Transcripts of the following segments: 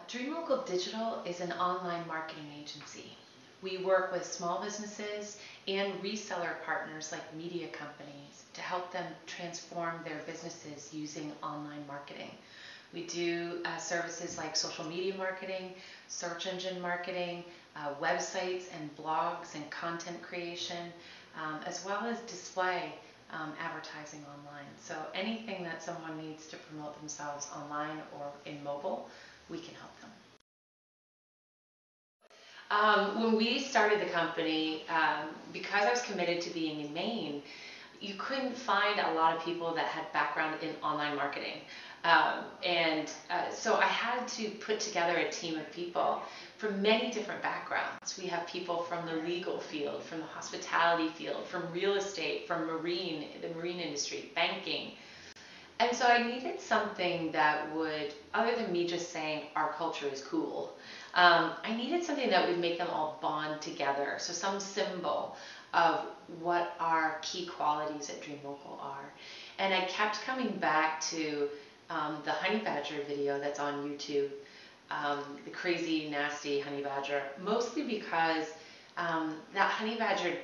Dream Local Digital is an online marketing agency. We work with small businesses and reseller partners like media companies to help them transform their businesses using online marketing. We do services like social media marketing, search engine marketing, websites and blogs and content creation, as well as display advertising online. So anything that someone needs to promote themselves online or in mobile, we can help them. When we started the company, because I was committed to being in Maine, you couldn't find a lot of people that had background in online marketing. So I had to put together a team of people from many different backgrounds. We have people from the legal field, from the hospitality field, from real estate, from the marine industry, banking. And so I needed something that would, other than me just saying our culture is cool, I needed something that would make them all bond together. So some symbol of what our key qualities at Dream Local are. And I kept coming back to the honey badger video that's on YouTube, the crazy, nasty honey badger, mostly because that honey badger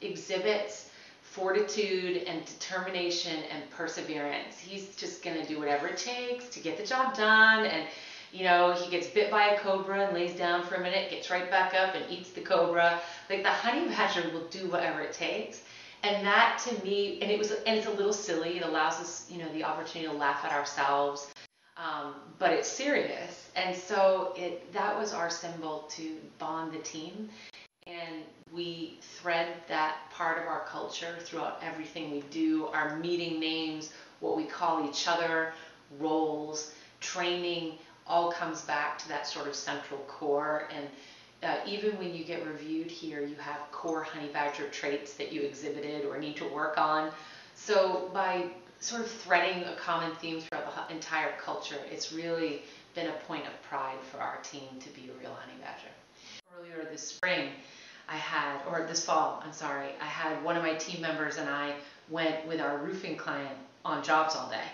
exhibits fortitude and determination and perseverance. He's just going to do whatever it takes to get the job done. And you know, he gets bit by a cobra and lays down for a minute, gets right back up and eats the cobra. Like, the honey badger will do whatever it takes. And that, to me, and it's a little silly. It allows us, you know, the opportunity to laugh at ourselves, but it's serious. And so that was our symbol to bond the team. And we thread that part of our culture throughout everything we do, our meeting names, what we call each other, roles, training, all comes back to that sort of central core. And even when you get reviewed here, you have core honey badger traits that you exhibited or need to work on. So by sort of threading a common theme throughout the entire culture, it's really been a point of pride for our team to be a real honey badger. Earlier this fall, I had one of my team members and I went with our roofing client on jobs all day.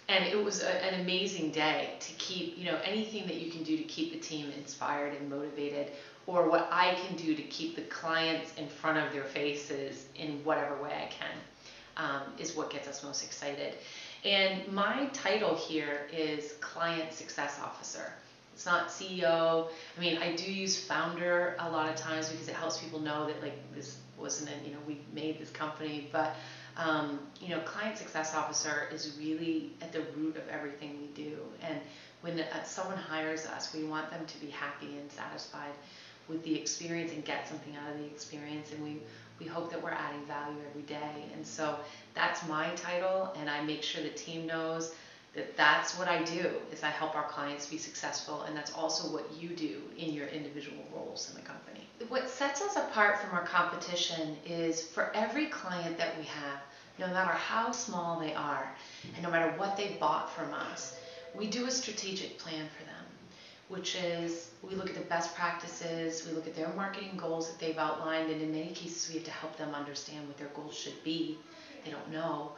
And it was an amazing day to keep, you know, anything that you can do to keep the team inspired and motivated, or what I can do to keep the clients in front of their faces in whatever way I can, is what gets us most excited. And my title here is Client Success Officer. It's not CEO. I mean, I do use founder a lot of times because it helps people know that, like, this wasn't we made this company, but Client Success Officer is really at the root of everything we do. And when someone hires us, we want them to be happy and satisfied with the experience and get something out of the experience. And we hope that we're adding value every day. And so that's my title, and I make sure the team knows that that's what I do, is I help our clients be successful, and that's also what you do in your individual roles in the company. What sets us apart from our competition is, for every client that we have, no matter how small they are, and no matter what they bought from us, we do a strategic plan for them, which is we look at the best practices, we look at their marketing goals that they've outlined, and in many cases we have to help them understand what their goals should be. They don't know.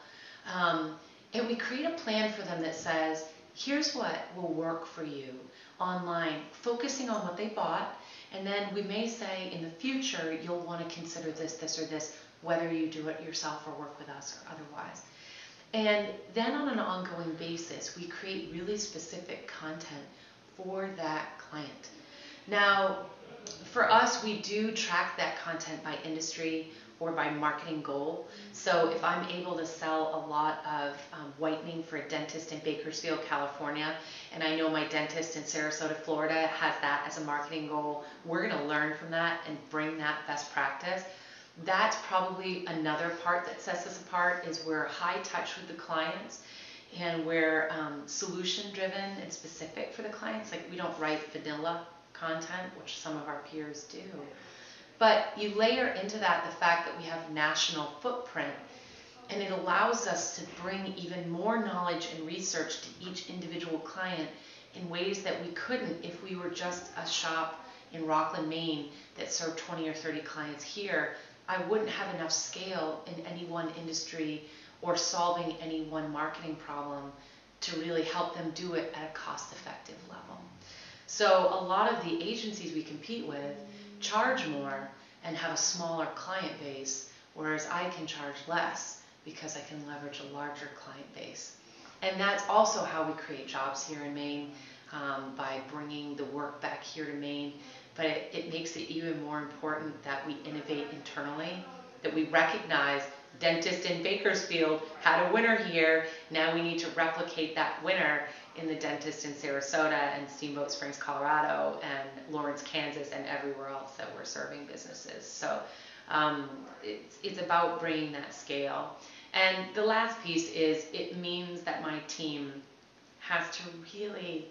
And we create a plan for them that says, here's what will work for you online, focusing on what they bought. And then we may say, in the future, you'll want to consider this, this, or this, whether you do it yourself or work with us or otherwise. And then on an ongoing basis, we create really specific content for that client. Now, for us, we do track that content by industry or by marketing goal. So if I'm able to sell a lot of whitening for a dentist in Bakersfield, California, and I know my dentist in Sarasota, Florida has that as a marketing goal, we're going to learn from that and bring that best practice. That's probably another part that sets us apart, is we're high touch with the clients, and we're solution driven and specific for the clients. Like, we don't write vanilla content, which some of our peers do. But you layer into that the fact that we have national footprint, and it allows us to bring even more knowledge and research to each individual client in ways that we couldn't if we were just a shop in Rockland, Maine that served 20 or 30 clients here. I wouldn't have enough scale in any one industry or solving any one marketing problem to really help them do it at a cost-effective level. So a lot of the agencies we compete with charge more and have a smaller client base, whereas I can charge less because I can leverage a larger client base. And that's also how we create jobs here in Maine, by bringing the work back here to Maine. But it makes it even more important that we innovate internally, that we recognize dentist in Bakersfield had a winner here. Now we need to replicate that winner in the dentist in Sarasota and Steamboat Springs, Colorado, and Lawrence, Kansas, and everywhere else that we're serving businesses. So it's about bringing that scale. And the last piece is it means that my team has to really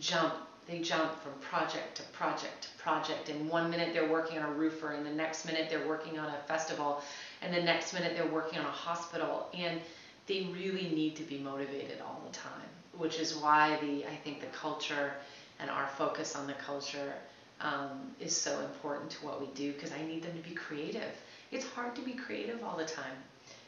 jump. They jump from project to project to project. And 1 minute they're working on a roofer, and the next minute they're working on a festival, and the next minute they're working on a hospital. And they really need to be motivated all the time, which is why I think the culture and our focus on the culture is so important to what we do, because I need them to be creative. It's hard to be creative all the time,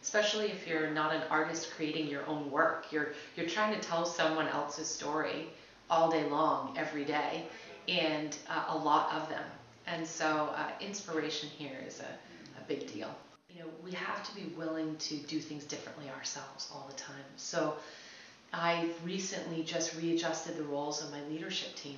especially if you're not an artist creating your own work. You're trying to tell someone else's story all day long, every day, and a lot of them. And so inspiration here is a big deal. You know, we have to be willing to do things differently ourselves all the time. So I recently just readjusted the roles of my leadership team,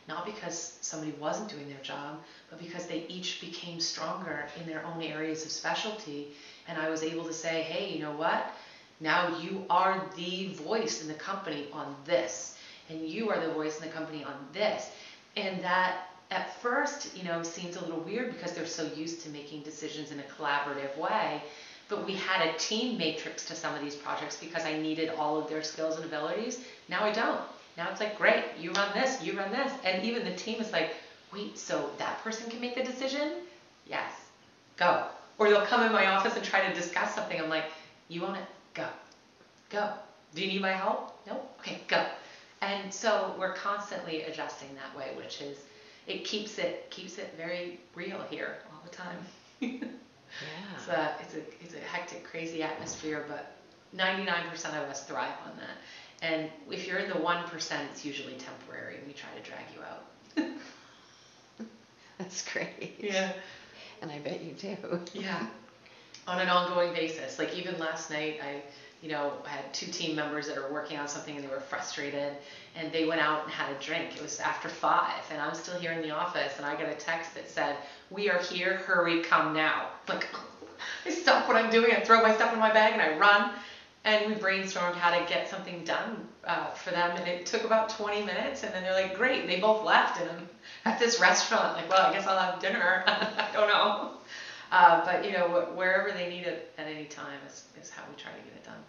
not because somebody wasn't doing their job, but because they each became stronger in their own areas of specialty. And I was able to say, hey, you know what? Now you are the voice in the company on this, and you are the voice in the company on this. And that at first, you know, seems a little weird because they're so used to making decisions in a collaborative way. But we had a team matrix to some of these projects because I needed all of their skills and abilities. Now I don't. Now it's like, great, you run this, you run this. And even the team is like, wait, so that person can make the decision? Yes, go. Or they'll come in my office and try to discuss something. I'm like, you own it, go, go. Do you need my help? No? Okay, go. And so we're constantly adjusting that way, which is, it keeps it very real here all the time. Yeah. It's a hectic, crazy atmosphere, but 99% of us thrive on that. And if you're in the 1%, it's usually temporary, and we try to drag you out. That's great. Yeah. And I bet you do. Yeah. On an ongoing basis. Like even last night, I had 2 team members that are working on something and they were frustrated, and they went out and had a drink. It was after 5, and I'm still here in the office, and I got a text that said, "We are here, hurry, come now." Like, I stop what I'm doing, I throw my stuff in my bag and I run, and we brainstormed how to get something done for them, and it took about 20 minutes, and then they're like, great, and they both left, and I'm at this restaurant, like, well, I guess I'll have dinner. I don't know. But wherever they need it at any time is how we try to get it done.